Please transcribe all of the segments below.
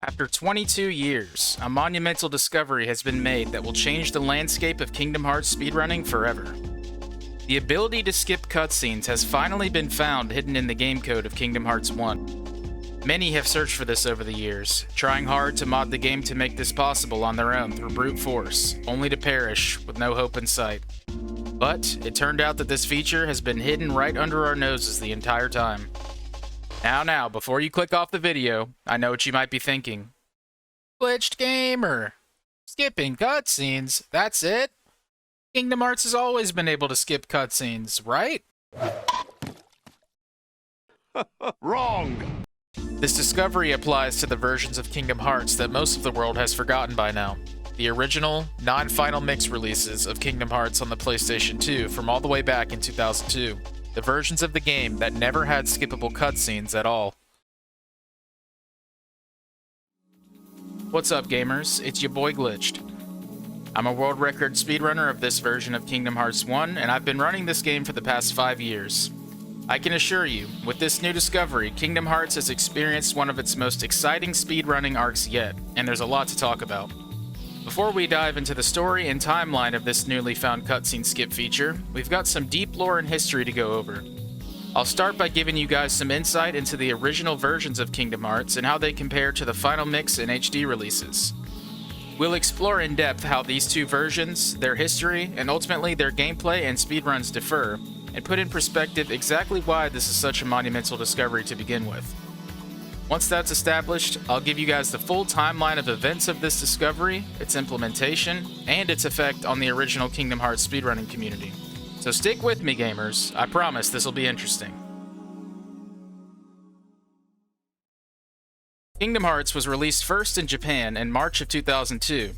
After 22 years, a monumental discovery has been made that will change the landscape of Kingdom Hearts speedrunning forever. The ability to skip cutscenes has finally been found hidden in the game code of Kingdom Hearts 1. Many have searched for this over the years, trying hard to mod the game to make this possible on their own through brute force, only to perish with no hope in sight. But it turned out that this feature has been hidden right under our noses the entire time. Now, before you click off the video, I know what you might be thinking. Glitched gamer! Skipping cutscenes, that's it? Kingdom Hearts has always been able to skip cutscenes, right? Wrong! This discovery applies to the versions of Kingdom Hearts that most of the world has forgotten by now. The original, non-final mix releases of Kingdom Hearts on the PlayStation 2 from all the way back in 2002. The versions of the game that never had skippable cutscenes at all. What's up, gamers? It's your boy Glitched. I'm a world record speedrunner of this version of Kingdom Hearts 1, and I've been running this game for the past 5 years. I can assure you, with this new discovery, Kingdom Hearts has experienced one of its most exciting speedrunning arcs yet, and there's a lot to talk about. Before we dive into the story and timeline of this newly found cutscene skip feature, we've got some deep lore and history to go over. I'll start by giving you guys some insight into the original versions of Kingdom Hearts and how they compare to the final mix and HD releases. We'll explore in depth how these two versions, their history, and ultimately their gameplay and speedruns differ, and put in perspective exactly why this is such a monumental discovery to begin with. Once that's established, I'll give you guys the full timeline of events of this discovery, its implementation, and its effect on the original Kingdom Hearts speedrunning community. So stick with me, gamers. I promise this will be interesting. Kingdom Hearts was released first in Japan in March of 2002.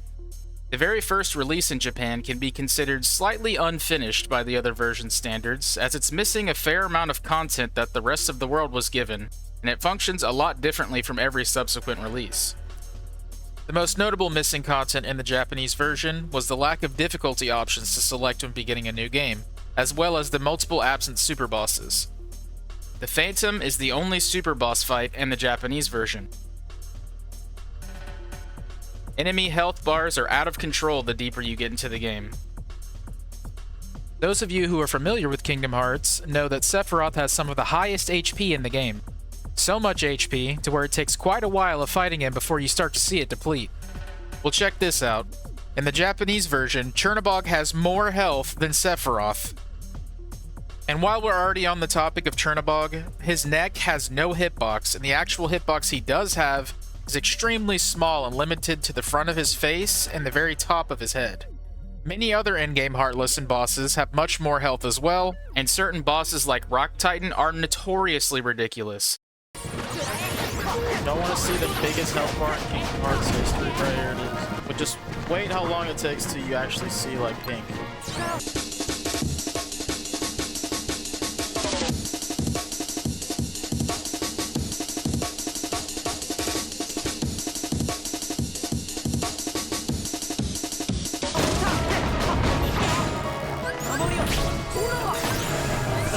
The very first release in Japan can be considered slightly unfinished by the other version standards, as it's missing a fair amount of content that the rest of the world was given, and it functions a lot differently from every subsequent release. The most notable missing content in the Japanese version was the lack of difficulty options to select when beginning a new game, as well as the multiple absent super bosses. The Phantom is the only super boss fight in the Japanese version. Enemy health bars are out of control the deeper you get into the game. Those of you who are familiar with Kingdom Hearts know that Sephiroth has some of the highest HP in the game. So much HP to where it takes quite a while of fighting him before you start to see it deplete. Well, check this out. In the Japanese version, Chernobog has more health than Sephiroth. And while we're already on the topic of Chernobog, his neck has no hitbox, and the actual hitbox he does have is extremely small and limited to the front of his face and the very top of his head. Many other in-game Heartless and bosses have much more health as well, and certain bosses like Rock Titan are notoriously ridiculous. Don't want to see the biggest health bar in Kingdom Hearts history. Right here it is. But just wait how long it takes till you actually see like pink. There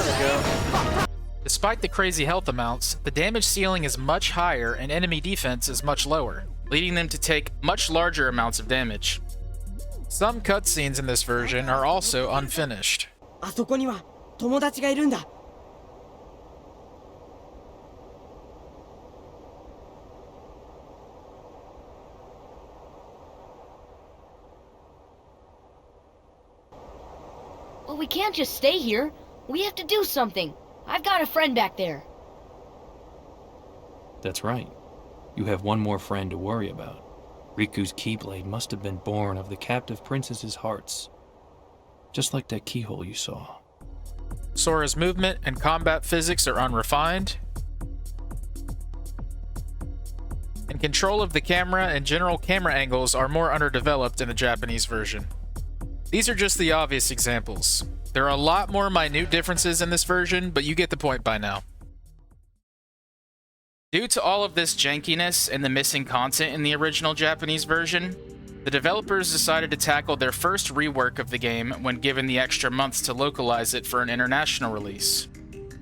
we go. Despite the crazy health amounts, the damage ceiling is much higher and enemy defense is much lower, leading them to take much larger amounts of damage. Some cutscenes in this version are also unfinished. あそこには友達がいるんだ。Well, we can't just stay here. We have to do something. I've got a friend back there. That's right. You have one more friend to worry about. Riku's Keyblade must have been born of the captive princess's hearts. Just like that keyhole you saw. Sora's movement and combat physics are unrefined, and control of the camera and general camera angles are more underdeveloped in the Japanese version. These are just the obvious examples. There are a lot more minute differences in this version, but you get the point by now. Due to all of this jankiness and the missing content in the original Japanese version, the developers decided to tackle their first rework of the game when given the extra months to localize it for an international release.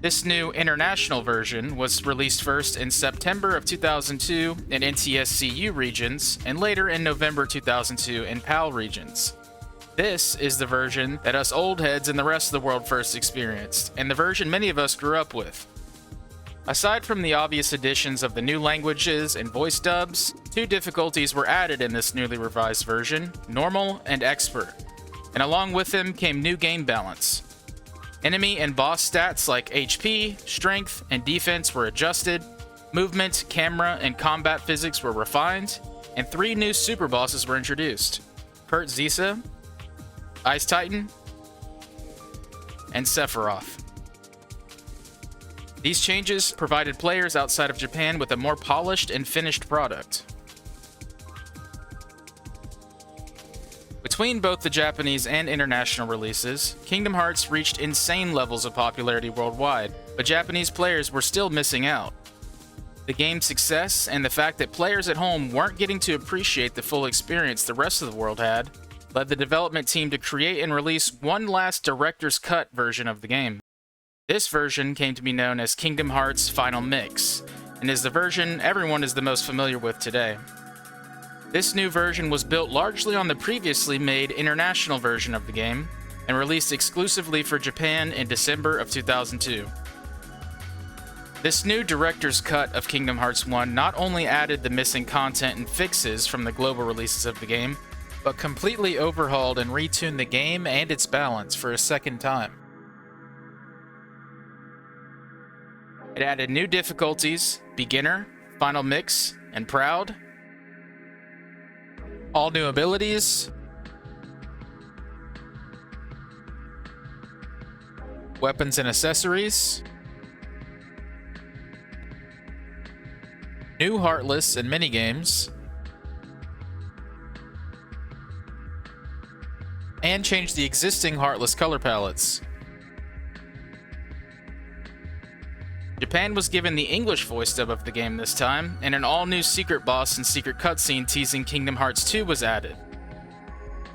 This new international version was released first in September of 2002 in NTSCU regions, and later in November 2002 in PAL regions. This is the version that us old heads and the rest of the world first experienced, and the version many of us grew up with. Aside from the obvious additions of the new languages and voice dubs, 2 difficulties were added in this newly revised version, Normal and Expert, and along with them came new game balance. Enemy and boss stats like HP, strength, and defense were adjusted, movement, camera, and combat physics were refined, and 3 new super bosses were introduced: Kurt Zisa, Ice Titan, and Sephiroth. These changes provided players outside of Japan with a more polished and finished product. Between both the Japanese and international releases, Kingdom Hearts reached insane levels of popularity worldwide, but Japanese players were still missing out. The game's success and the fact that players at home weren't getting to appreciate the full experience the rest of the world had led the development team to create and release one last director's cut version of the game. This version came to be known as Kingdom Hearts Final Mix, and is the version everyone is the most familiar with today. This new version was built largely on the previously made international version of the game, and released exclusively for Japan in December of 2002. This new director's cut of Kingdom Hearts 1 not only added the missing content and fixes from the global releases of the game, but completely overhauled and retuned the game and its balance for a second time. It added new difficulties, Beginner, Final Mix, and Proud, all new abilities, weapons and accessories, new Heartless and minigames, and changed the existing Heartless color palettes. Japan was given the English voice dub of the game this time, and an all-new secret boss and secret cutscene teasing Kingdom Hearts 2 was added.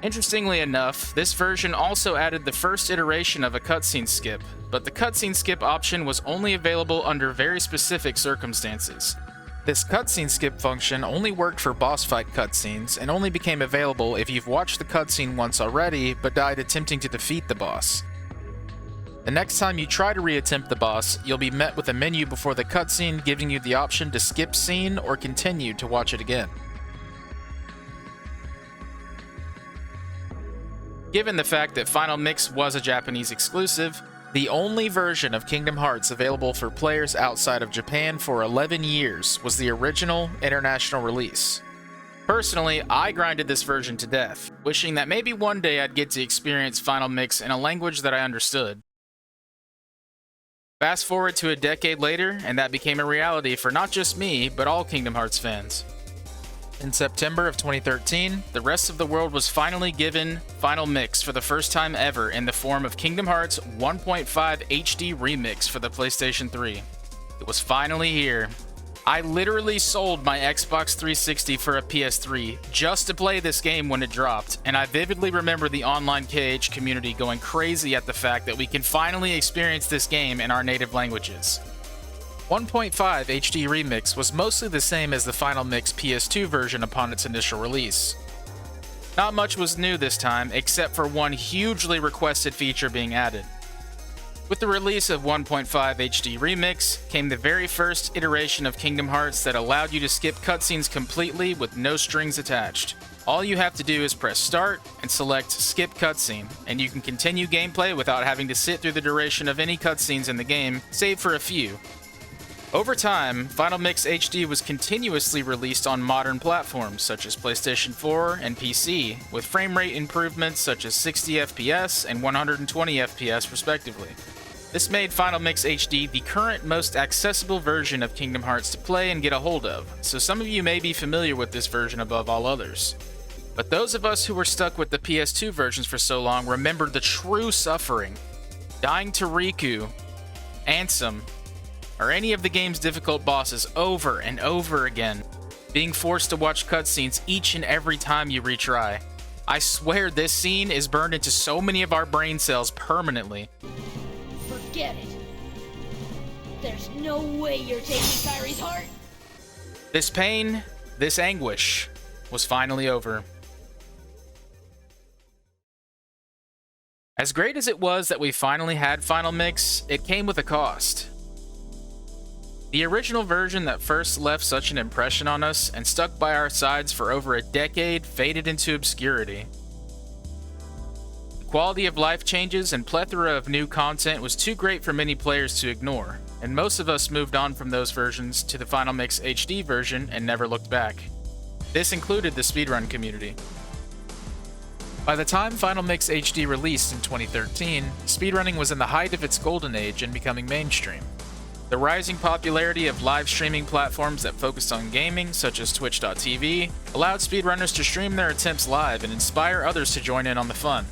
Interestingly enough, this version also added the first iteration of a cutscene skip, but the cutscene skip option was only available under very specific circumstances. This cutscene skip function only worked for boss fight cutscenes, and only became available if you've watched the cutscene once already, but died attempting to defeat the boss. The next time you try to reattempt the boss, you'll be met with a menu before the cutscene giving you the option to skip scene or continue to watch it again. Given the fact that Final Mix was a Japanese exclusive, the only version of Kingdom Hearts available for players outside of Japan for 11 years was the original international release. Personally, I grinded this version to death, wishing that maybe one day I'd get to experience Final Mix in a language that I understood. Fast forward to a decade later, and that became a reality for not just me, but all Kingdom Hearts fans. In September of 2013, the rest of the world was finally given Final Mix for the first time ever in the form of Kingdom Hearts 1.5 HD Remix for the PlayStation 3. It was finally here. I literally sold my Xbox 360 for a PS3 just to play this game when it dropped, and I vividly remember the online KH community going crazy at the fact that we can finally experience this game in our native languages. 1.5 HD Remix was mostly the same as the Final Mix PS2 version upon its initial release. Not much was new this time, except for one hugely requested feature being added. With the release of 1.5 HD Remix came the very first iteration of Kingdom Hearts that allowed you to skip cutscenes completely with no strings attached. All you have to do is press start and select skip cutscene, and you can continue gameplay without having to sit through the duration of any cutscenes in the game, save for a few. Over time, Final Mix HD was continuously released on modern platforms such as PlayStation 4 and PC, with frame rate improvements such as 60 FPS and 120 FPS respectively. This made Final Mix HD the current most accessible version of Kingdom Hearts to play and get a hold of, so some of you may be familiar with this version above all others. But those of us who were stuck with the PS2 versions for so long remember the true suffering. Dying to Riku, Ansem, or any of the game's difficult bosses over and over again, being forced to watch cutscenes each and every time you retry. I swear this scene is burned into so many of our brain cells permanently. Forget it. There's no way you're taking Kyrie's heart. This pain, this anguish, was finally over. As great as it was that we finally had Final Mix, it came with a cost. The original version that first left such an impression on us and stuck by our sides for over a decade faded into obscurity. The quality of life changes and plethora of new content was too great for many players to ignore, and most of us moved on from those versions to the Final Mix HD version and never looked back. This included the speedrun community. By the time Final Mix HD released in 2013, speedrunning was in the height of its golden age and becoming mainstream. The rising popularity of live streaming platforms that focused on gaming, such as Twitch.tv, allowed speedrunners to stream their attempts live and inspire others to join in on the fun.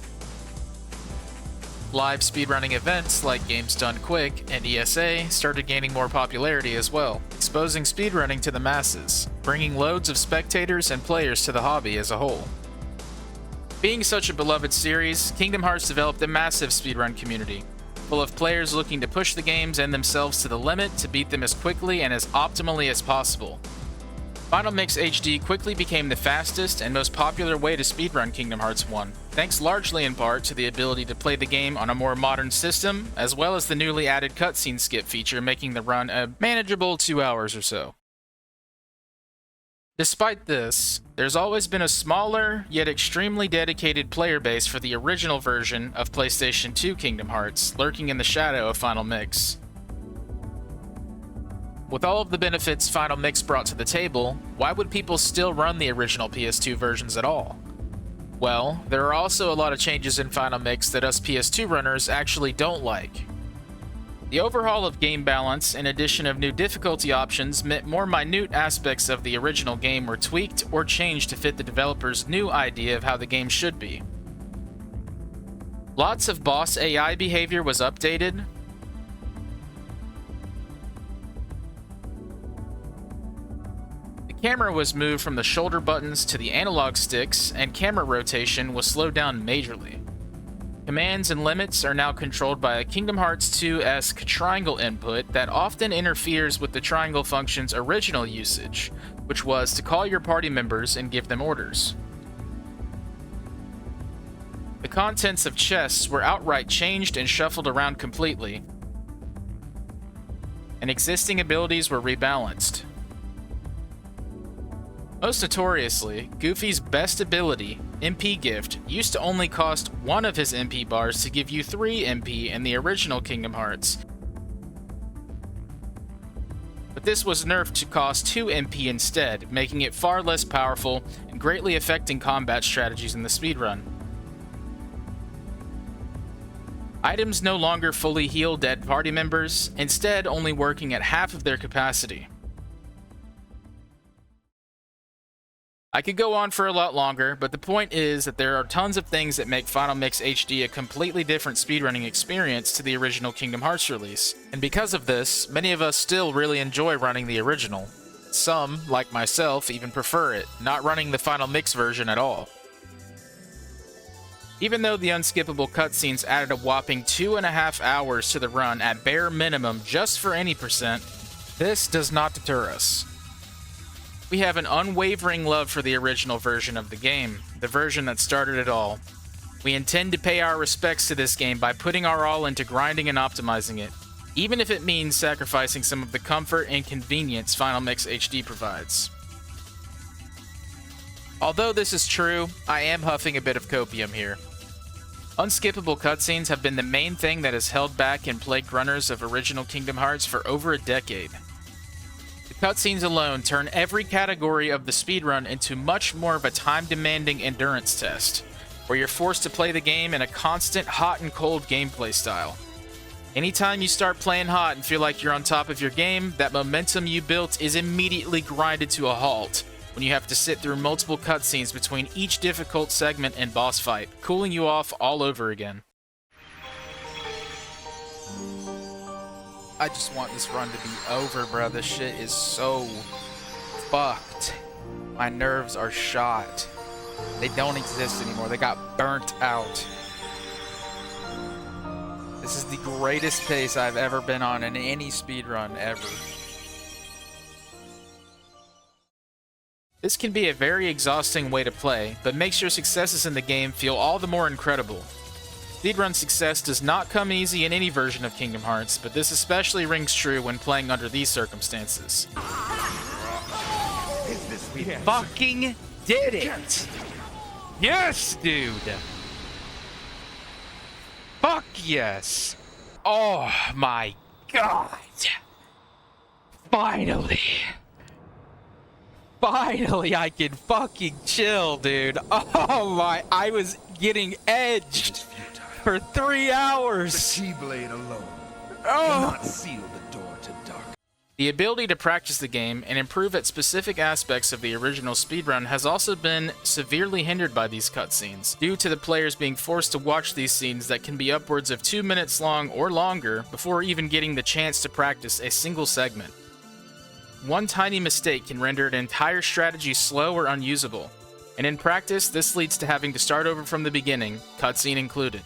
Live speedrunning events like Games Done Quick and ESA started gaining more popularity as well, exposing speedrunning to the masses, bringing loads of spectators and players to the hobby as a whole. Being such a beloved series, Kingdom Hearts developed a massive speedrun community, full of players looking to push the games and themselves to the limit to beat them as quickly and as optimally as possible. Final Mix HD quickly became the fastest and most popular way to speedrun Kingdom Hearts 1, thanks largely in part to the ability to play the game on a more modern system, as well as the newly added cutscene skip feature making the run a manageable 2 hours or so. Despite this, there's always been a smaller, yet extremely dedicated player base for the original version of PlayStation 2 Kingdom Hearts, lurking in the shadow of Final Mix. With all of the benefits Final Mix brought to the table, why would people still run the original PS2 versions at all? Well, there are also a lot of changes in Final Mix that us PS2 runners actually don't like. The overhaul of game balance and addition of new difficulty options meant more minute aspects of the original game were tweaked or changed to fit the developer's new idea of how the game should be. Lots of boss AI behavior was updated. The camera was moved from the shoulder buttons to the analog sticks, and camera rotation was slowed down majorly. Commands and limits are now controlled by a Kingdom Hearts 2-esque triangle input that often interferes with the triangle function's original usage, which was to call your party members and give them orders. The contents of chests were outright changed and shuffled around completely, and existing abilities were rebalanced. Most notoriously, Goofy's best ability, MP Gift, used to only cost 1 of his MP bars to give you 3 MP in the original Kingdom Hearts. But this was nerfed to cost 2 MP instead, making it far less powerful and greatly affecting combat strategies in the speedrun. Items no longer fully heal dead party members, instead only working at half of their capacity. I could go on for a lot longer, but the point is that there are tons of things that make Final Mix HD a completely different speedrunning experience to the original Kingdom Hearts release, and because of this, many of us still really enjoy running the original. Some, like myself, even prefer it, not running the Final Mix version at all. Even though the unskippable cutscenes added a whopping 2.5 hours to the run at bare minimum just for any percent, this does not deter us. We have an unwavering love for the original version of the game, the version that started it all. We intend to pay our respects to this game by putting our all into grinding and optimizing it, even if it means sacrificing some of the comfort and convenience Final Mix HD provides. Although this is true, I am huffing a bit of copium here. Unskippable cutscenes have been the main thing that has held back and plagued runners of original Kingdom Hearts for over a decade. The cutscenes alone turn every category of the speedrun into much more of a time-demanding endurance test, where you're forced to play the game in a constant hot and cold gameplay style. Anytime you start playing hot and feel like you're on top of your game, that momentum you built is immediately grinded to a halt when you have to sit through multiple cutscenes between each difficult segment and boss fight, cooling you off all over again. I just want this run to be over, bro. This shit is so fucked. My nerves are shot. They don't exist anymore. They got burnt out. This is the greatest pace I've ever been on in any speedrun ever. This can be a very exhausting way to play, but makes your successes in the game feel all the more incredible. Speedrun success does not come easy in any version of Kingdom Hearts, but this especially rings true when playing under these circumstances. We Fucking did it! Yes, dude! Fuck yes! Oh my god! Finally! Finally I can fucking chill, dude! Oh my, I was getting edged for 3 hours! Keyblade alone Oh! cannot seal the door to dark. The ability to practice the game and improve at specific aspects of the original speedrun has also been severely hindered by these cutscenes, due to the players being forced to watch these scenes that can be upwards of 2 minutes long or longer before even getting the chance to practice a single segment. One tiny mistake can render an entire strategy slow or unusable, and in practice this leads to having to start over from the beginning, cutscene included.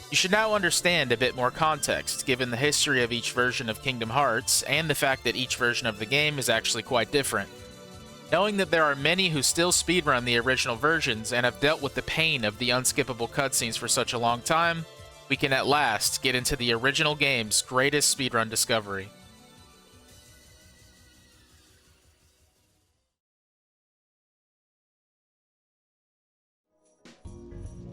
You should now understand a bit more context, given the history of each version of Kingdom Hearts, and the fact that each version of the game is actually quite different. Knowing that there are many who still speedrun the original versions and have dealt with the pain of the unskippable cutscenes for such a long time, we can at last get into the original game's greatest speedrun discovery.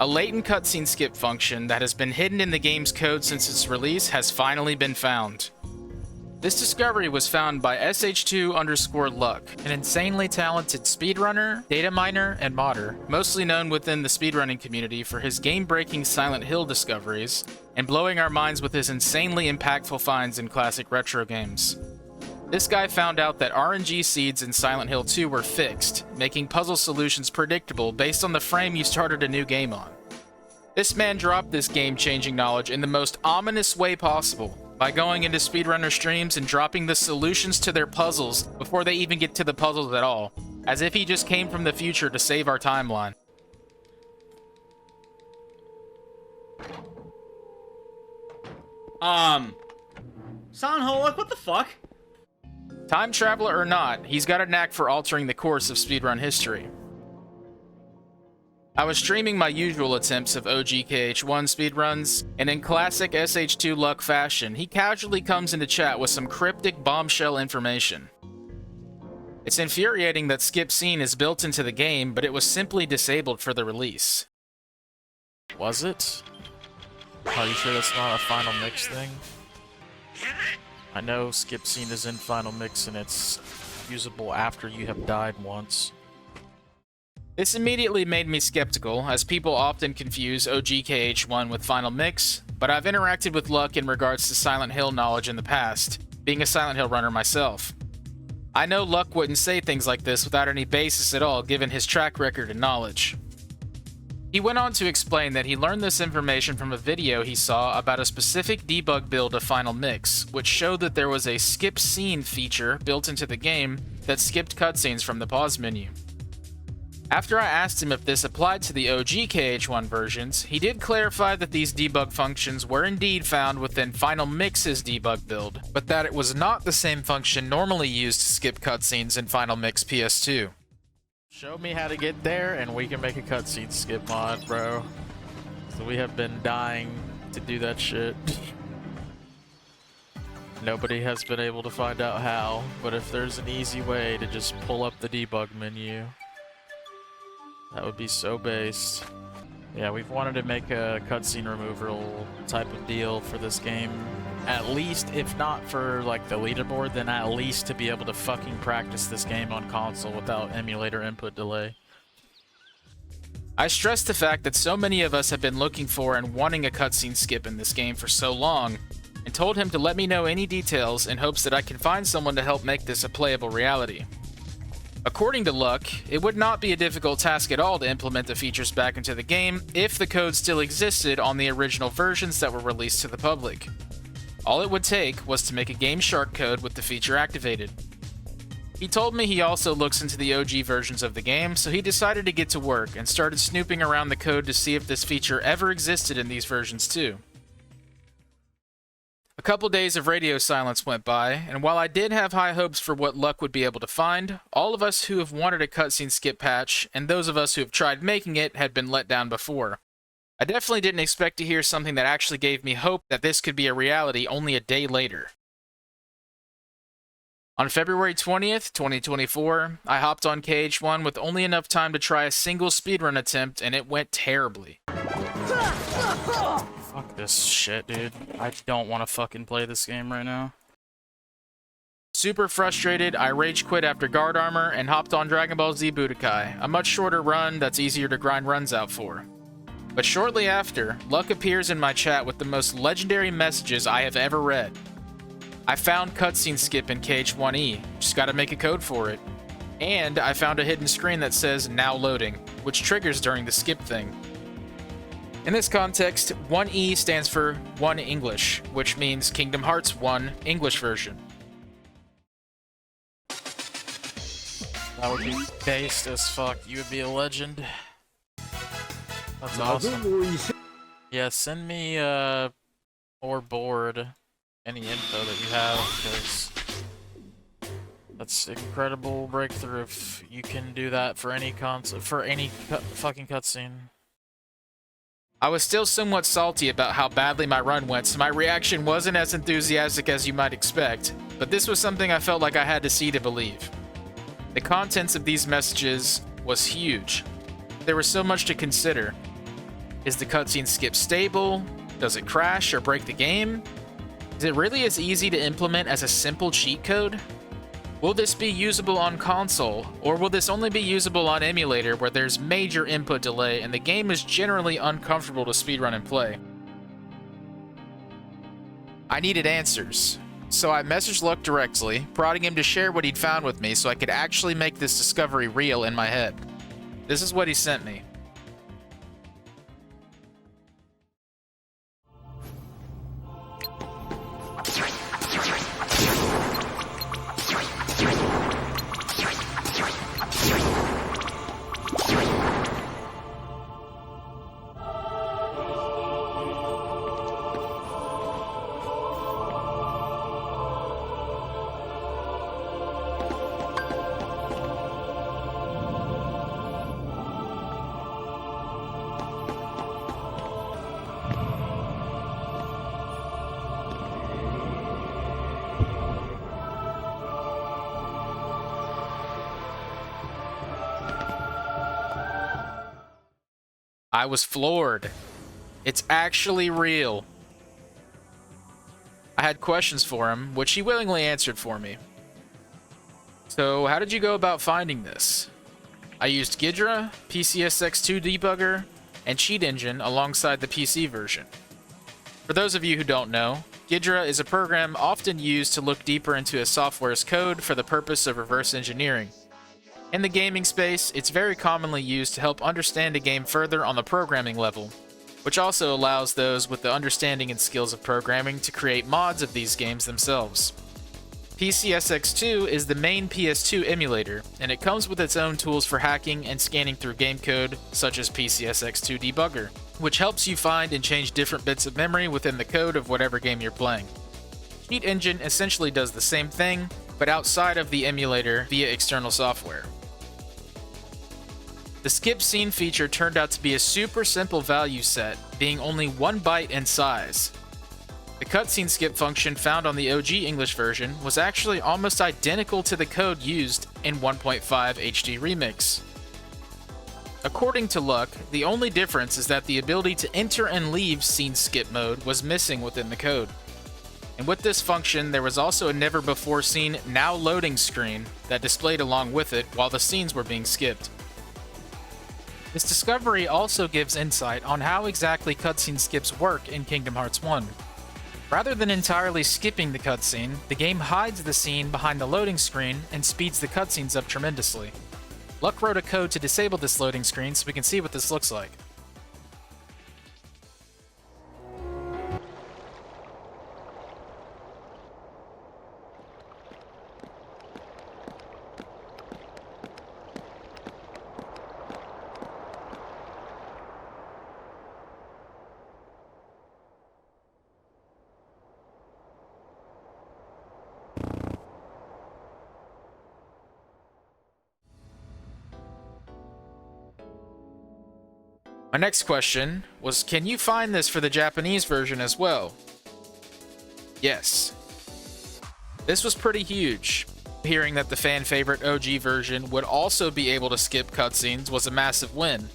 A latent cutscene skip function that has been hidden in the game's code since its release has finally been found. This discovery was found by sh2_luck, an insanely talented speedrunner, data miner, and modder, mostly known within the speedrunning community for his game-breaking Silent Hill discoveries, and blowing our minds with his insanely impactful finds in classic retro games. This guy found out that RNG seeds in Silent Hill 2 were fixed, making puzzle solutions predictable based on the frame you started a new game on. This man dropped this game-changing knowledge in the most ominous way possible, by going into speedrunner streams and dropping the solutions to their puzzles before they even get to the puzzles at all, as if he just came from the future to save our timeline. Silent Hill, like, what the fuck? Time traveler or not, he's got a knack for altering the course of speedrun history. I was streaming my usual attempts of OG KH1 speedruns, and in classic sh2 luck fashion, he casually comes into chat with some cryptic bombshell information. It's infuriating that skip scene is built into the game, but it was simply disabled for the release. Was it? Are you sure that's not a final mix thing? I know skip scene is in final mix and it's usable after you have died once. This immediately made me skeptical, as people often confuse OG KH1 with final mix, but I've interacted with Luck in regards to Silent Hill knowledge in the past, being a Silent Hill runner myself. I know Luck wouldn't say things like this without any basis at all given his track record and knowledge. He went on to explain that he learned this information from a video he saw about a specific debug build of Final Mix, which showed that there was a skip scene feature built into the game that skipped cutscenes from the pause menu. After I asked him if this applied to the OG KH1 versions, he did clarify that these debug functions were indeed found within Final Mix's debug build, but that it was not the same function normally used to skip cutscenes in Final Mix PS2. Show me how to get there and we can make a cutscene skip mod, bro. So we have been dying to do that shit. Nobody has been able to find out how, but if there's an easy way to just pull up the debug menu, that would be so based. Yeah, we've wanted to make a cutscene removal type of deal for this game. At least, if not for like the leaderboard, then at least to be able to fucking practice this game on console without emulator input delay. I stressed the fact that so many of us have been looking for and wanting a cutscene skip in this game for so long, and told him to let me know any details in hopes that I can find someone to help make this a playable reality. According to Luck, it would not be a difficult task at all to implement the features back into the game if the code still existed on the original versions that were released to the public. All it would take was to make a Game Shark code with the feature activated. He told me he also looks into the OG versions of the game, so he decided to get to work and started snooping around the code to see if this feature ever existed in these versions too. A couple days of radio silence went by, and while I did have high hopes for what Luck would be able to find, all of us who have wanted a cutscene skip patch, and those of us who have tried making it, had been let down before. I definitely didn't expect to hear something that actually gave me hope that this could be a reality only a day later. On February 20th, 2024, I hopped on KH1 with only enough time to try a single speedrun attempt, and it went terribly. Fuck this shit, dude. I don't want to fucking play this game right now. Super frustrated, I rage quit after guard armor and hopped on Dragon Ball Z Budokai, a much shorter run that's easier to grind runs out for. But shortly after, Luck appears in my chat with the most legendary messages I have ever read. I found cutscene skip in KH1E, just gotta make a code for it. And I found a hidden screen that says now loading, which triggers during the skip thing. In this context, 1E stands for 1 English, which means Kingdom Hearts 1 English version. That would be based as fuck. You would be a legend. That's awesome. Yeah, send me more board, any info that you have, because that's incredible breakthrough if you can do that for any fucking cutscene. I was still somewhat salty about how badly my run went, so my reaction wasn't as enthusiastic as you might expect, but this was something I felt like I had to see to believe. The contents of these messages was huge. There was so much to consider. Is the cutscene skip stable? Does it crash or break the game? Is it really as easy to implement as a simple cheat code? Will this be usable on console, or will this only be usable on emulator where there's major input delay and the game is generally uncomfortable to speedrun and play? I needed answers, so I messaged Luck directly, prodding him to share what he'd found with me so I could actually make this discovery real in my head. This is what he sent me. I was floored. It's actually real. I had questions for him, which he willingly answered for me. So, how did you go about finding this? I used Ghidra, PCSX2 debugger, and Cheat Engine alongside the PC version. For those of you who don't know, Ghidra is a program often used to look deeper into a software's code for the purpose of reverse engineering. In the gaming space, it's very commonly used to help understand a game further on the programming level, which also allows those with the understanding and skills of programming to create mods of these games themselves. PCSX2 is the main PS2 emulator, and it comes with its own tools for hacking and scanning through game code, such as PCSX2 Debugger, which helps you find and change different bits of memory within the code of whatever game you're playing. Cheat Engine essentially does the same thing, but outside of the emulator via external software. The skip scene feature turned out to be a super simple value set, being only 1 byte in size. The cutscene skip function found on the OG English version was actually almost identical to the code used in 1.5 HD Remix. According to Luck, the only difference is that the ability to enter and leave scene skip mode was missing within the code. And with this function, there was also a never-before-seen now loading screen that displayed along with it while the scenes were being skipped. This discovery also gives insight on how exactly cutscene skips work in Kingdom Hearts 1. Rather than entirely skipping the cutscene, the game hides the scene behind the loading screen and speeds the cutscenes up tremendously. Luck wrote a code to disable this loading screen so we can see what this looks like. My next question was, can you find this for the Japanese version as well? Yes. This was pretty huge. Hearing that the fan favorite OG version would also be able to skip cutscenes was a massive win.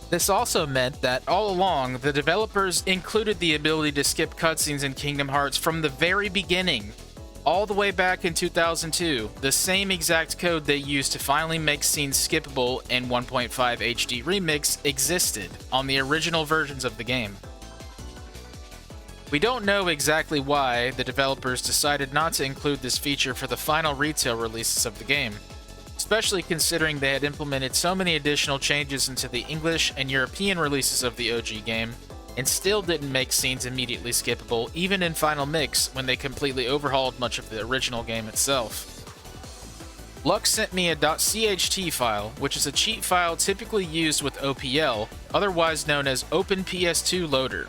This also meant that all along, the developers included the ability to skip cutscenes in Kingdom Hearts from the very beginning, all the way back in 2002, the same exact code they used to finally make scenes skippable in 1.5 HD Remix existed on the original versions of the game. We don't know exactly why the developers decided not to include this feature for the final retail releases of the game, especially considering they had implemented so many additional changes into the English and European releases of the OG game, and still didn't make scenes immediately skippable even in Final Mix when they completely overhauled much of the original game itself. Luck sent me a .cht file, which is a cheat file typically used with OPL, otherwise known as OpenPS2 Loader.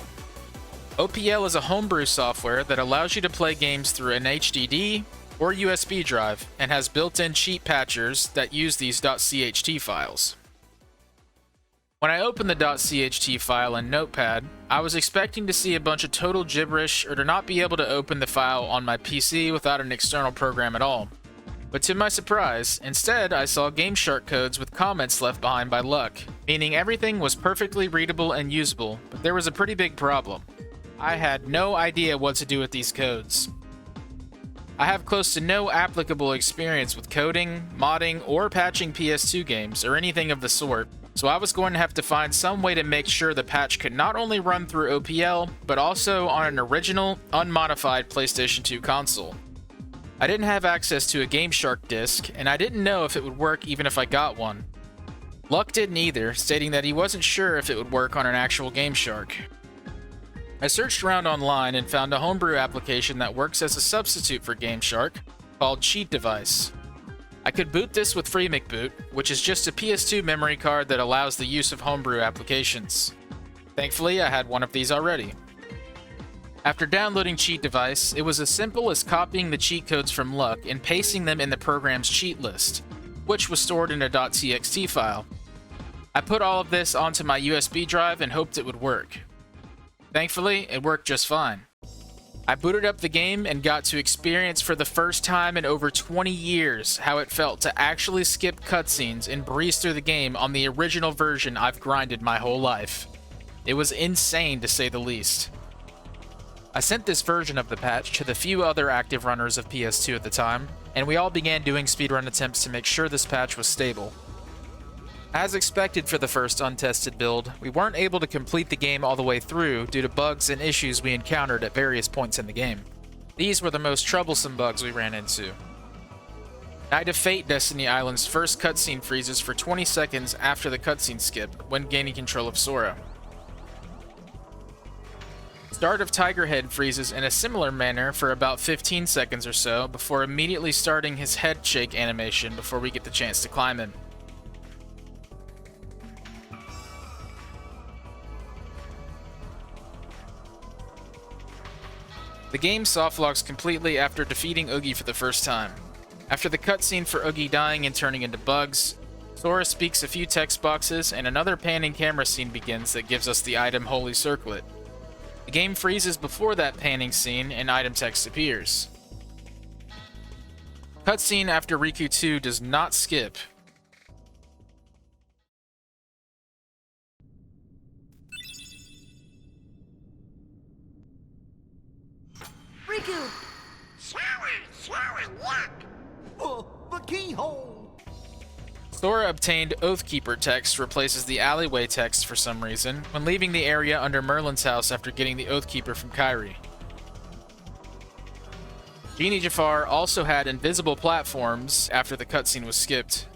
OPL is a homebrew software that allows you to play games through an HDD or USB drive and has built-in cheat patchers that use these .cht files. When I opened the .cht file in Notepad, I was expecting to see a bunch of total gibberish or to not be able to open the file on my PC without an external program at all. But to my surprise, instead I saw GameShark codes with comments left behind by Luck, meaning everything was perfectly readable and usable, but there was a pretty big problem. I had no idea what to do with these codes. I have close to no applicable experience with coding, modding, or patching PS2 games, or anything of the sort, so I was going to have to find some way to make sure the patch could not only run through OPL, but also on an original, unmodified PlayStation 2 console. I didn't have access to a GameShark disc, and I didn't know if it would work even if I got one. Luck didn't either, stating that he wasn't sure if it would work on an actual GameShark. I searched around online and found a homebrew application that works as a substitute for GameShark, called Cheat Device. I could boot this with FreeMcBoot, which is just a PS2 memory card that allows the use of homebrew applications. Thankfully, I had one of these already. After downloading Cheat Device, it was as simple as copying the cheat codes from Luck and pasting them in the program's cheat list, which was stored in a .txt file. I put all of this onto my USB drive and hoped it would work. Thankfully, it worked just fine. I booted up the game and got to experience for the first time in over 20 years how it felt to actually skip cutscenes and breeze through the game on the original version I've grinded my whole life. It was insane to say the least. I sent this version of the patch to the few other active runners of PS2 at the time, and we all began doing speedrun attempts to make sure this patch was stable. As expected for the first untested build, we weren't able to complete the game all the way through due to bugs and issues we encountered at various points in the game. These were the most troublesome bugs we ran into. Night of Fate Destiny Island's first cutscene freezes for 20 seconds after the cutscene skip when gaining control of Sora. Start of Tiger Head freezes in a similar manner for about 15 seconds or so before immediately starting his head shake animation before we get the chance to climb him. The game softlocks completely after defeating Oogie for the first time. After the cutscene for Oogie dying and turning into bugs, Sora speaks a few text boxes and another panning camera scene begins that gives us the item Holy Circlet. The game freezes before that panning scene and item text appears. Cutscene after Riku 2 does not skip. Riku! The keyhole! Sora obtained Oathkeeper text replaces the alleyway text for some reason when leaving the area under Merlin's house after getting the Oathkeeper from Kairi. Genie Jafar also had invisible platforms after the cutscene was skipped.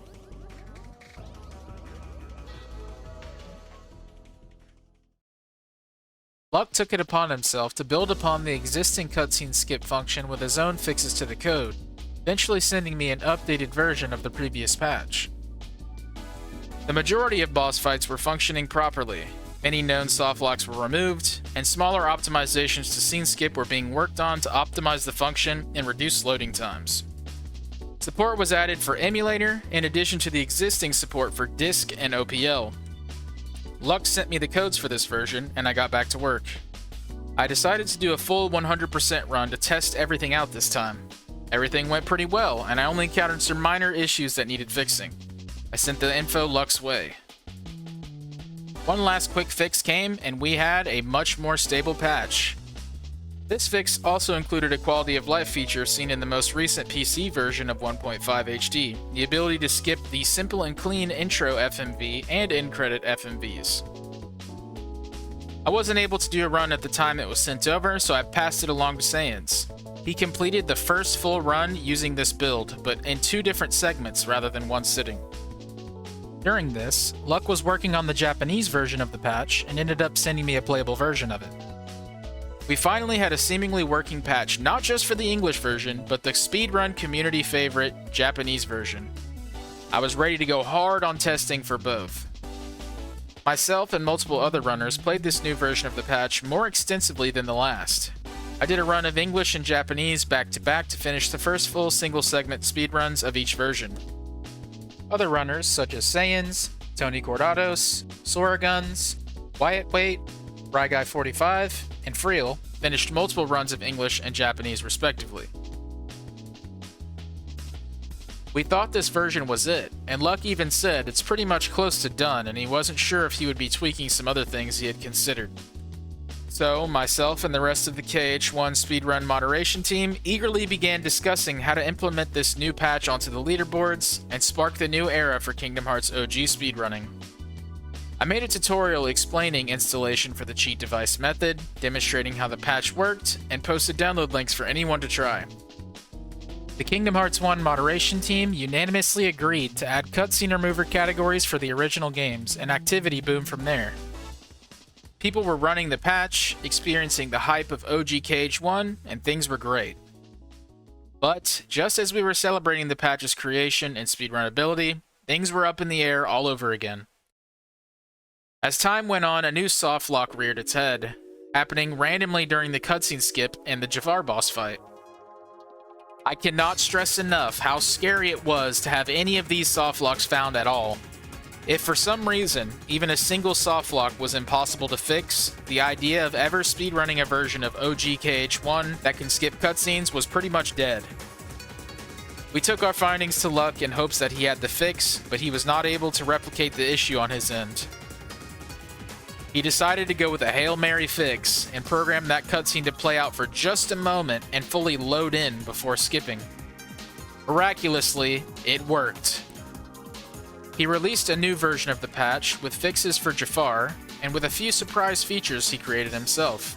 Luck took it upon himself to build upon the existing cutscene skip function with his own fixes to the code, eventually sending me an updated version of the previous patch. The majority of boss fights were functioning properly, many known softlocks were removed, and smaller optimizations to scene skip were being worked on to optimize the function and reduce loading times. Support was added for emulator, in addition to the existing support for disk and OPL. Luck sent me the codes for this version, and I got back to work. I decided to do a full 100% run to test everything out this time. Everything went pretty well, and I only encountered some minor issues that needed fixing. I sent the info Luck's way. One last quick fix came, and we had a much more stable patch. This fix also included a quality of life feature seen in the most recent PC version of 1.5 HD, the ability to skip the simple and clean intro FMV and in-credit FMVs. I wasn't able to do a run at the time it was sent over, so I passed it along to 1's. He completed the first full run using this build, but in 2 different segments rather than one sitting. During this, Luck was working on the Japanese version of the patch and ended up sending me a playable version of it. We finally had a seemingly working patch not just for the English version, but the Speedrun community favorite Japanese version. I was ready to go hard on testing for both. Myself and multiple other runners played this new version of the patch more extensively than the last. I did a run of English and Japanese back to back to finish the first full single segment speedruns of each version. Other runners such as 1's, Tony Cordados, Soraguns, Wyatt Waite, Ryguy45, and Friel finished multiple runs of English and Japanese respectively. We thought this version was it, and Luck even said it's pretty much close to done and he wasn't sure if he would be tweaking some other things he had considered. So, myself and the rest of the KH1 Speedrun moderation team eagerly began discussing how to implement this new patch onto the leaderboards and spark the new era for Kingdom Hearts OG speedrunning. I made a tutorial explaining installation for the cheat device method, demonstrating how the patch worked, and posted download links for anyone to try. The Kingdom Hearts 1 moderation team unanimously agreed to add cutscene remover categories for the original games, and activity boomed from there. People were running the patch, experiencing the hype of OG KH1, and things were great. But, just as we were celebrating the patch's creation and speedrunnability, things were up in the air all over again. As time went on, a new softlock reared its head, happening randomly during the cutscene skip and the Jafar boss fight. I cannot stress enough how scary it was to have any of these softlocks found at all. If for some reason, even a single softlock was impossible to fix, the idea of ever speedrunning a version of OG KH1 that can skip cutscenes was pretty much dead. We took our findings to Luck in hopes that he had the fix, but he was not able to replicate the issue on his end. He decided to go with a Hail Mary fix and program that cutscene to play out for just a moment and fully load in before skipping. Miraculously, it worked. He released a new version of the patch with fixes for Jafar and with a few surprise features he created himself.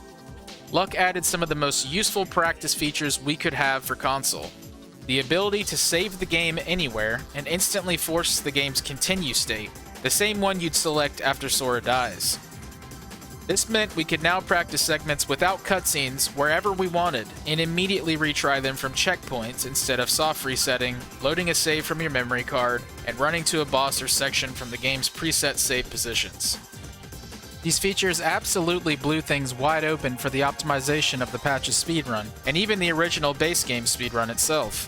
Luck added some of the most useful practice features we could have for console. The ability to save the game anywhere and instantly force the game's continue state, the same one you'd select after Sora dies. This meant we could now practice segments without cutscenes wherever we wanted, and immediately retry them from checkpoints instead of soft resetting, loading a save from your memory card, and running to a boss or section from the game's preset save positions. These features absolutely blew things wide open for the optimization of the patch's speedrun, and even the original base game speedrun itself.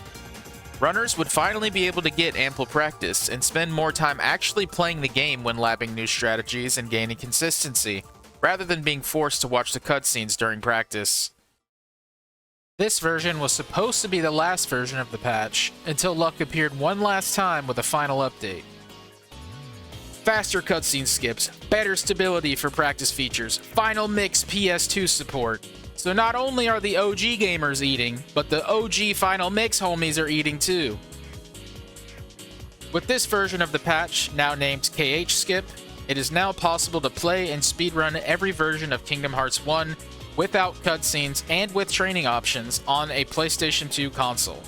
Runners would finally be able to get ample practice and spend more time actually playing the game when labbing new strategies and gaining consistency, rather than being forced to watch the cutscenes during practice. This version was supposed to be the last version of the patch, until Luck appeared one last time with a final update. Faster cutscene skips, better stability for practice features, final mix PS2 support. So not only are the OG gamers eating, but the OG final mix homies are eating too. With this version of the patch, now named KH Skip, it is now possible to play and speedrun every version of Kingdom Hearts 1 without cutscenes and with training options on a PlayStation 2 console.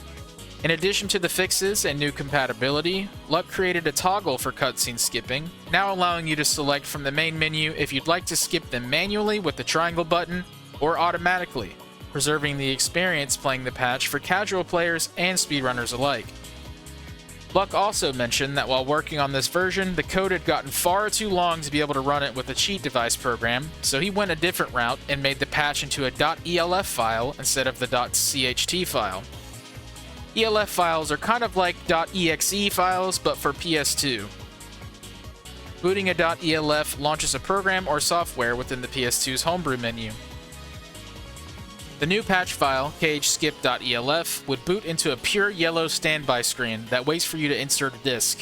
In addition to the fixes and new compatibility, Luck created a toggle for cutscene skipping, now allowing you to select from the main menu if you'd like to skip them manually with the triangle button or automatically, preserving the experience playing the patch for casual players and speedrunners alike. Luck also mentioned that while working on this version, the code had gotten far too long to be able to run it with a cheat device program, so he went a different route and made the patch into a .elf file instead of the .cht file. ELF files are kind of like .exe files, but for PS2. Booting a .elf launches a program or software within the PS2's homebrew menu. The new patch file, khskip.elf, would boot into a pure yellow standby screen that waits for you to insert a disk.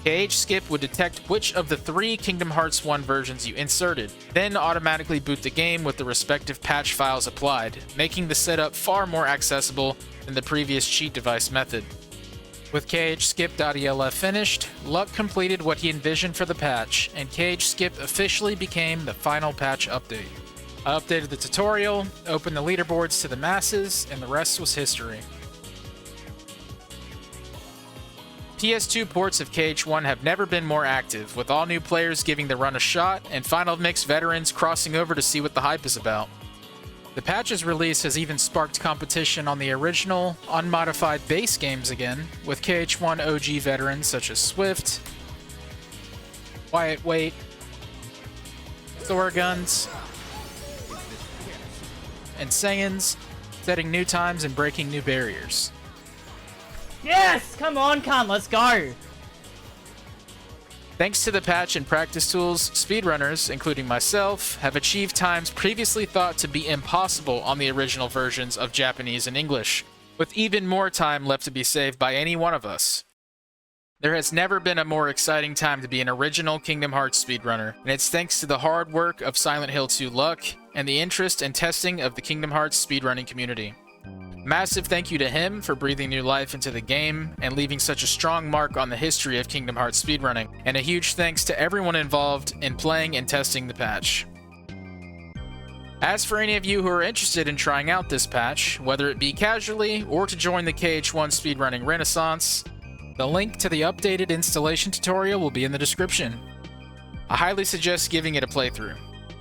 KHskip would detect which of the 3 Kingdom Hearts 1 versions you inserted, then automatically boot the game with the respective patch files applied, making the setup far more accessible than the previous cheat device method. With khskip.elf finished, Luck completed what he envisioned for the patch, and khskip officially became the final patch update. I updated the tutorial, opened the leaderboards to the masses, and the rest was history. PS2 ports of KH1 have never been more active, with all new players giving the run a shot, and Final Mix veterans crossing over to see what the hype is about. The patch's release has even sparked competition on the original, unmodified base games again, with KH1 OG veterans such as Swift, Wyatt Wait, Thorguns, and Saiyans, setting new times and breaking new barriers. Yes! Come on, Con, let's go! Thanks to the patch and practice tools, speedrunners, including myself, have achieved times previously thought to be impossible on the original versions of Japanese and English, with even more time left to be saved by any one of us. There has never been a more exciting time to be an original Kingdom Hearts speedrunner, and it's thanks to the hard work of Silent Hill 2 Luck and the interest and testing of the Kingdom Hearts speedrunning community. Massive thank you to him for breathing new life into the game and leaving such a strong mark on the history of Kingdom Hearts speedrunning, and a huge thanks to everyone involved in playing and testing the patch. As for any of you who are interested in trying out this patch, whether it be casually or to join the KH1 speedrunning renaissance, the link to the updated installation tutorial will be in the description. I highly suggest giving it a playthrough.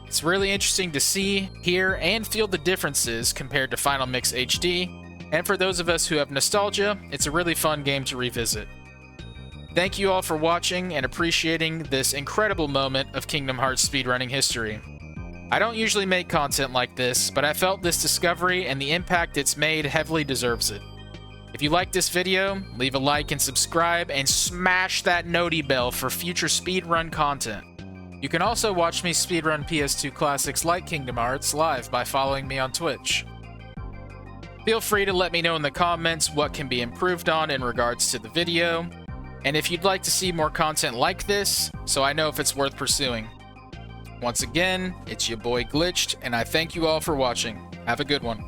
It's really interesting to see, hear, and feel the differences compared to Final Mix HD, and for those of us who have nostalgia, it's a really fun game to revisit. Thank you all for watching and appreciating this incredible moment of Kingdom Hearts speedrunning history. I don't usually make content like this, but I felt this discovery and the impact it's made heavily deserves it. If you liked this video, leave a like and subscribe, and smash that noti bell for future speedrun content. You can also watch me speedrun PS2 classics like Kingdom Hearts live by following me on Twitch. Feel free to let me know in the comments what can be improved on in regards to the video, and if you'd like to see more content like this, so I know if it's worth pursuing. Once again, it's your boy Glitched, and I thank you all for watching. Have a good one.